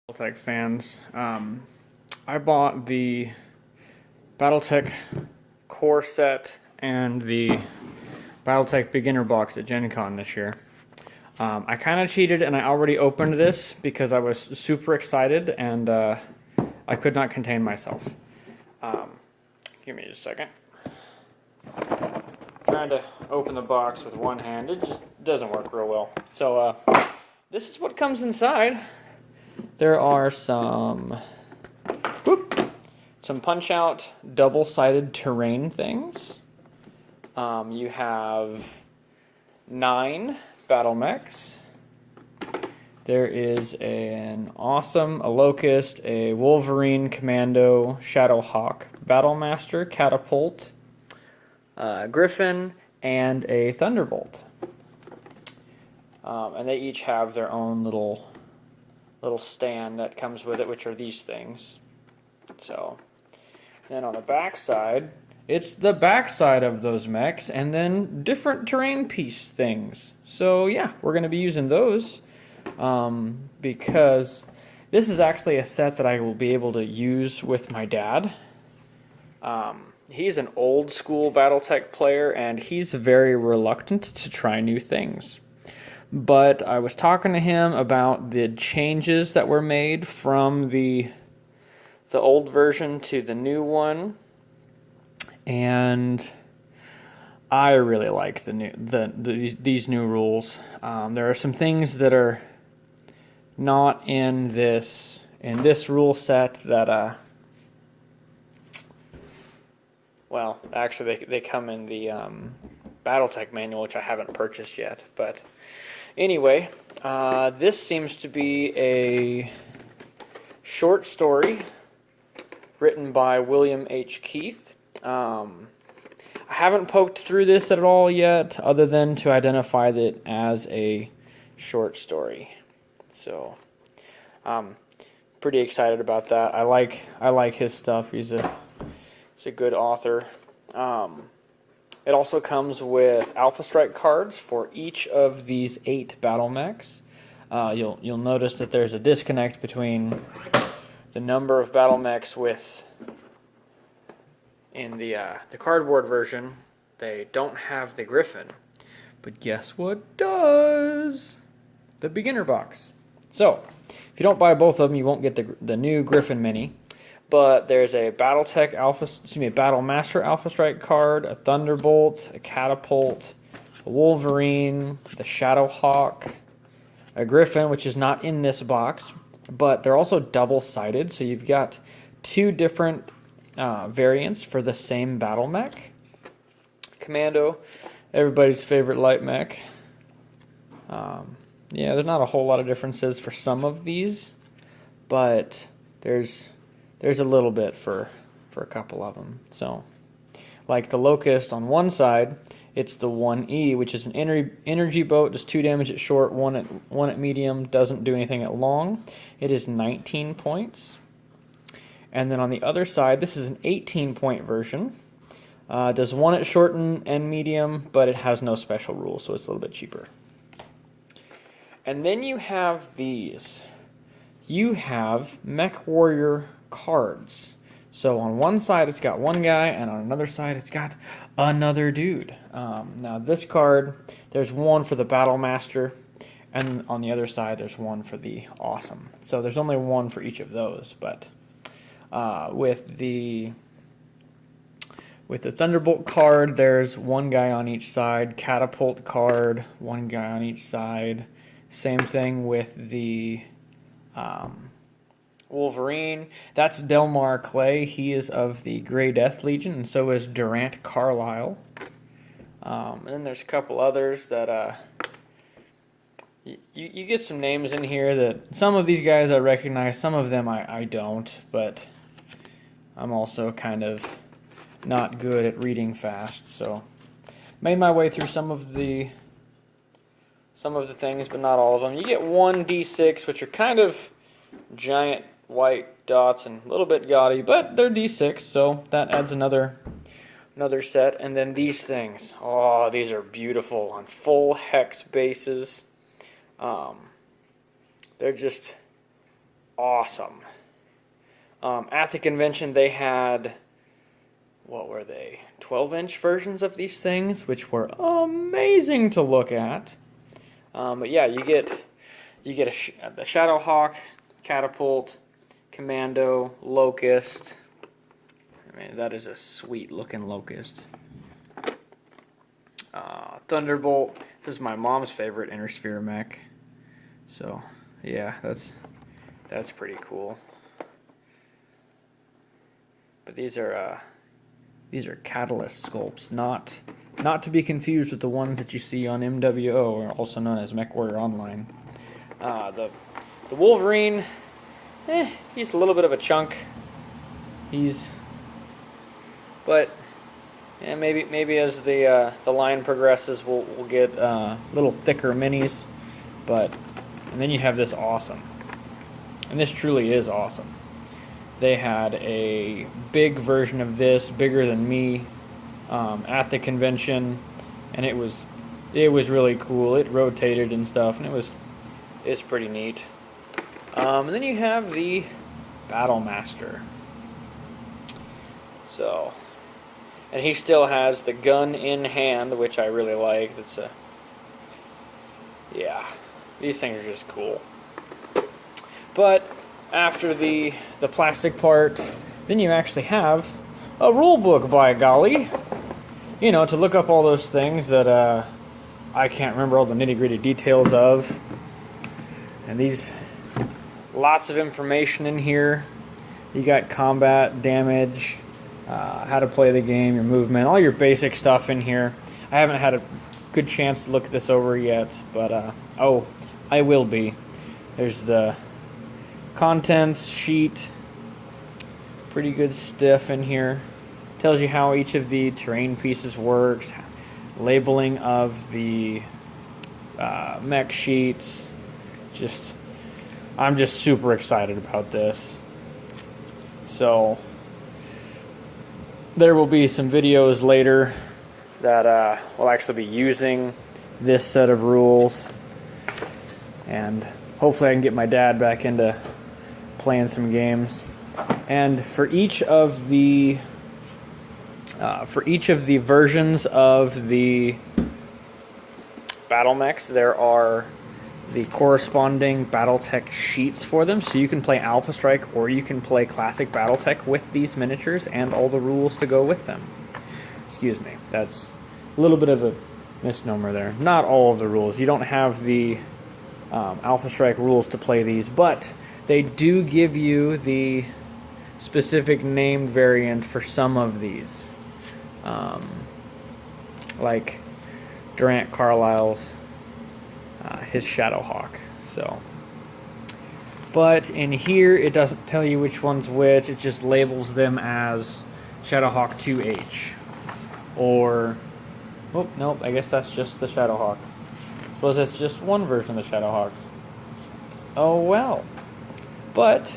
Battletech fans. I bought the Battletech core set and the Battletech Beginner Box at Gen Con this year. I kind of cheated and I already opened this because I was super excited and I could not contain myself. Give me just a second. Trying to open the box with one hand, it just doesn't work real well. So this is what comes inside. There are some punch-out double-sided terrain things. You have 9 battle mechs. There is a Locust, a Wolverine, Commando, Shadowhawk, Battlemaster, Catapult, Griffin, and a Thunderbolt. And they each have their own little stand that comes with it, which are these things. So then on the back side, it's the back side of those mechs and then different terrain piece things. So yeah, we're going to be using those because this is actually a set that I will be able to use with my dad. He's an old school Battletech player and he's very reluctant to try new things. But I was talking to him about the changes that were made from the old version to the new one, and I really like these new rules. There are some things that are not in this rule set that well, actually they come in the Battletech manual, which I haven't purchased yet, but anyway, this seems to be a short story written by William H. Keith. I haven't poked through this at all yet, other than to identify it as a short story. So, pretty excited about that. I like his stuff. He's a good author. It also comes with Alpha Strike cards for each of these 8 battle mechs. You'll notice that there's a disconnect between the number of battle mechs in the cardboard version. They don't have the Griffin, but guess what does? The Beginner Box. So if you don't buy both of them, you won't get the new Griffin Mini. But there's a Battlemaster Alpha Strike card, a Thunderbolt, a Catapult, a Wolverine, the Shadowhawk, a Griffin, which is not in this box, but they're also double-sided, so you've got 2 different variants for the same battle mech. Commando, everybody's favorite light mech. Yeah, there's not a whole lot of differences for some of these, but there's a little bit for a couple of them. So, like the Locust on one side, it's the 1E, which is an energy boat, does 2 damage at short, 1 at medium, doesn't do anything at long. It is 19 points. And then on the other side, this is an 18-point version. Does 1 at short and medium, but it has no special rules, so it's a little bit cheaper. And then you have these. You have Mech Warrior cards. So on one side it's got one guy, and on another side it's got another dude. Now this card, there's one for the Battlemaster, and on the other side there's one for the Awesome. So there's only one for each of those, but with the Thunderbolt card, there's one guy on each side. Catapult card, one guy on each side. Same thing with the Wolverine. That's Delmar Clay. He is of the Grey Death Legion, and so is Durant Carlisle. And then there's a couple others that you get some names in here that some of these guys I recognize, some of them I don't, but I'm also kind of not good at reading fast, so made my way through some of the things, but not all of them. You get 1d6, which are kind of giant white dots and a little bit gaudy, but they're d6, so that adds another set. And then these things, oh, these are beautiful on full hex bases. They're just awesome. At the convention, they had, what were they, 12-inch versions of these things, which were amazing to look at. But yeah, you get the Shadowhawk, Catapult, Commando, Locust. I mean, that is a sweet looking Locust. Thunderbolt. This is my mom's favorite Inner Sphere mech. So yeah, that's pretty cool. But these are Catalyst sculpts, not to be confused with the ones that you see on MWO, or also known as MechWarrior Online. The Wolverine, he's a little bit of a chunk. But yeah, maybe as the line progresses, we'll get little thicker minis. And then you have this awesome, and this truly is awesome. They had a big version of this, bigger than me, at the convention, and it was really cool. It rotated and stuff, and it's pretty neat. And then you have the Battlemaster. So, and he still has the gun in hand, which I really like. Yeah, these things are just cool. But after the plastic part, then you actually have a rule book, by golly. You know, to look up all those things that I can't remember all the nitty-gritty details of. And these, lots of information in here. You got combat, damage, how to play the game, your movement, all your basic stuff in here. I haven't had a good chance to look this over yet, but oh, I will be. There's the contents sheet, pretty good stuff in here. Tells you how each of the terrain pieces works, labeling of the mech sheets. I'm just super excited about this. So there will be some videos later that will actually be using this set of rules, and hopefully I can get my dad back into playing some games. And for each of the versions of the battle mechs, there are the corresponding Battletech sheets for them, so you can play Alpha Strike or you can play Classic Battletech with these miniatures and all the rules to go with them. Excuse me, that's a little bit of a misnomer there. Not all of the rules. You don't have the Alpha Strike rules to play these, but they do give you the specific named variant for some of these. Like Durant Carlisle's his Shadowhawk. So, but in here it doesn't tell you which one's which. It just labels them as Shadowhawk 2H, or oh nope, I guess that's just the Shadowhawk. Suppose that's just one version of the Shadowhawk. Oh well. But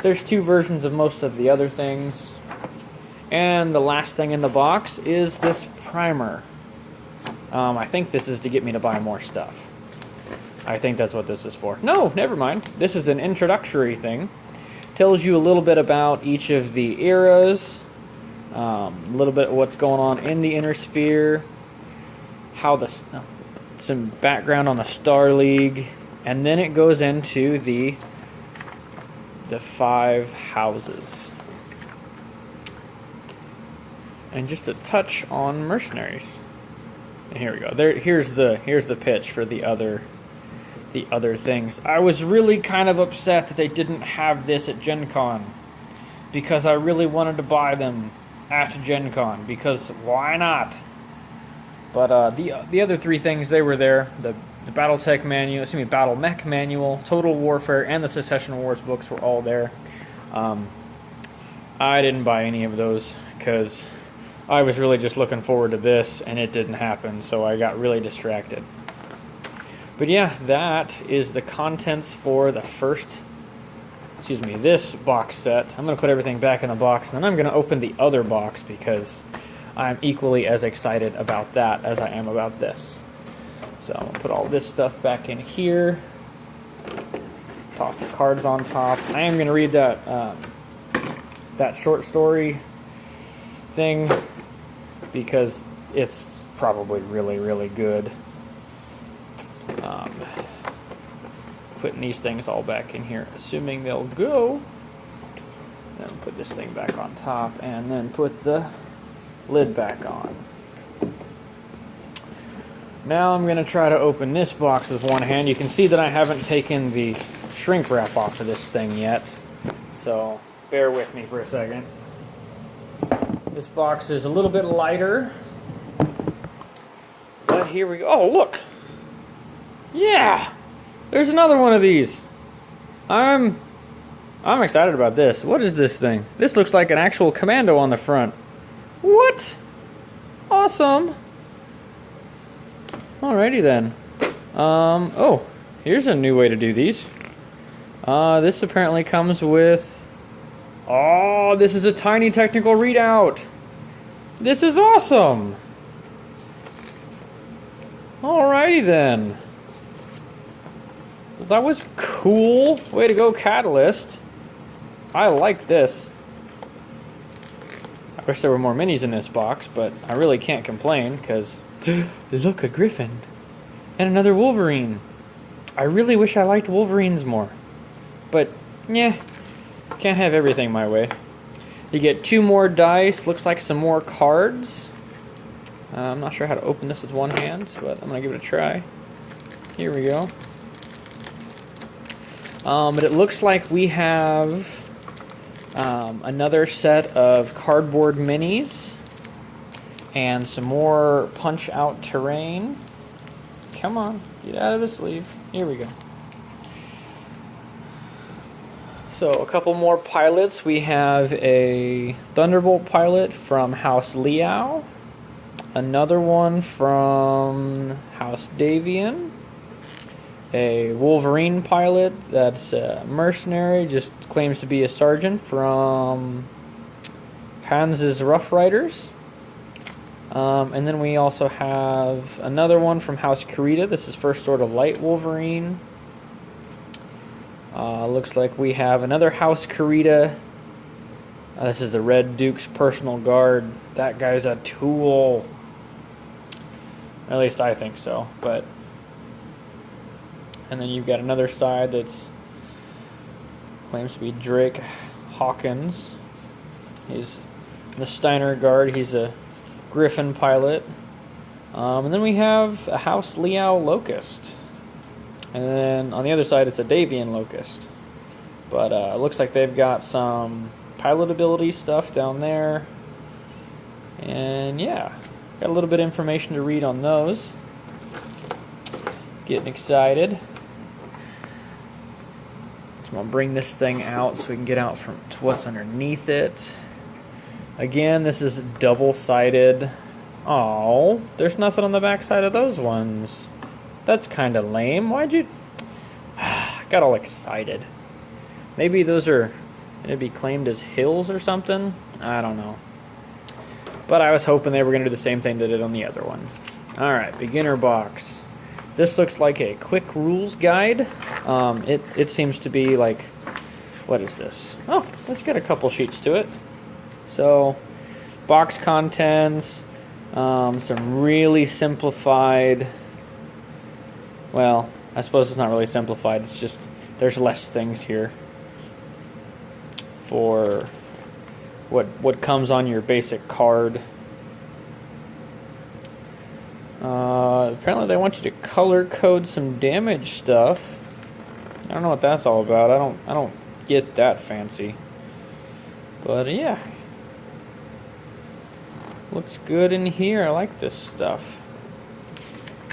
there's two versions of most of the other things. And the last thing in the box is this primer. I think this is to get me to buy more stuff. I think that's what this is for. No, never mind. This is an introductory thing. Tells you a little bit about each of the eras, a little bit of what's going on in the Inner Sphere, some background on the Star League, and then it goes into the 5 houses. And just a touch on mercenaries. And here we go. Here's the pitch for the other things. I was really kind of upset that they didn't have this at Gen Con, because I really wanted to buy them at Gen Con, because why not? But the other 3 things, they were there. The Battletech manual, Battle Mech manual, Total Warfare, and the Secession Wars books were all there. I didn't buy any of those because I was really just looking forward to this, and it didn't happen, so I got really distracted. But yeah, that is the contents for the this box set. I'm going to put everything back in the box, and then I'm going to open the other box because I'm equally as excited about that as I am about this. So I'm going to put all this stuff back in here. toss the cards on top. I am going to read that that short story thing because it's probably really, really good. Putting these things all back in here, assuming they'll go. Then put this thing back on top, and then put the lid back on. Now I'm going to try to open this box with one hand. You can see that I haven't taken the shrink wrap off of this thing yet, so bear with me for a second. This box is a little bit lighter, but here we go. Oh, look! Yeah! There's another one of these. I'm excited about this. What is this thing? This looks like an actual commando on the front. What? Awesome. Alrighty then. Oh, here's a new way to do these. This apparently comes with... Oh, this is a tiny technical readout. This is awesome. Alrighty then. Well, that was cool. Way to go, Catalyst. I like this. I wish there were more minis in this box, but I really can't complain because look, a Griffin and another Wolverine. I really wish I liked Wolverines more, but yeah, can't have everything my way. You get 2 more dice. Looks like some more cards. I'm not sure how to open this with one hand, but I'm gonna give it a try. Here we go. But it looks like we have another set of cardboard minis and some more punch-out terrain. Come on, get out of the sleeve. Here we go. So a couple more pilots. We have a Thunderbolt pilot from House Liao, another one from House Davian, a Wolverine pilot that's a mercenary, just claims to be a sergeant from Hans's Rough Riders. And then we also have another one from House Kurita. This is First Sword of Light Wolverine. Looks like we have another House Kurita. This is the Red Duke's personal guard. That guy's a tool. At least I think so, but... And then you've got another side that's claims to be Drake Hawkins. He's the Steiner Guard. He's a Griffin pilot. And then we have a House Liao Locust. And then on the other side, it's a Davian Locust. But it looks like they've got some pilot ability stuff down there. And yeah, got a little bit of information to read on those. Getting excited. So I'm going to bring this thing out so we can get out from to what's underneath it. Again, this is double-sided. Oh, there's nothing on the back side of those ones. That's kind of lame. Why'd you... I got all excited. Maybe those are going to be claimed as hills or something? I don't know. But I was hoping they were going to do the same thing they did on the other one. Alright, beginner box. This looks like a quick rules guide. It seems to be like, what is this? Oh, let's get a couple sheets to it. So, box contents, some really simplified, well, I suppose it's not really simplified, it's just, there's less things here for what comes on your basic card. Apparently they want you to color code some damage stuff. I don't know what that's all about. I don't get that fancy. But yeah. Looks good in here. I like this stuff.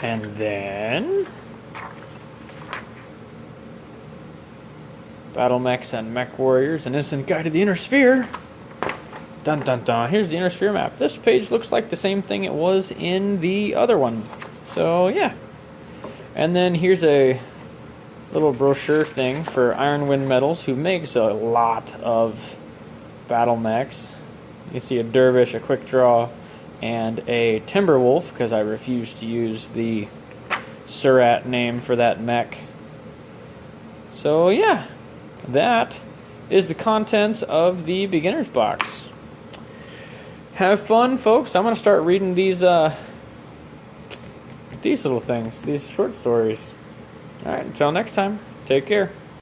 And then Battle Mechs and Mech Warriors, an instant guide to the Inner Sphere. Dun dun dun. Here's the Inner Sphere map. This page looks like the same thing it was in the other one. So, yeah. And then here's a little brochure thing for Iron Wind Metals, who makes a lot of battle mechs. You see a Dervish, a Quick Draw, and a Timberwolf, because I refuse to use the Surat name for that mech. So yeah, that is the contents of the beginner's box. Have fun, folks. I'm going to start reading these little things, these short stories. All right, until next time, take care.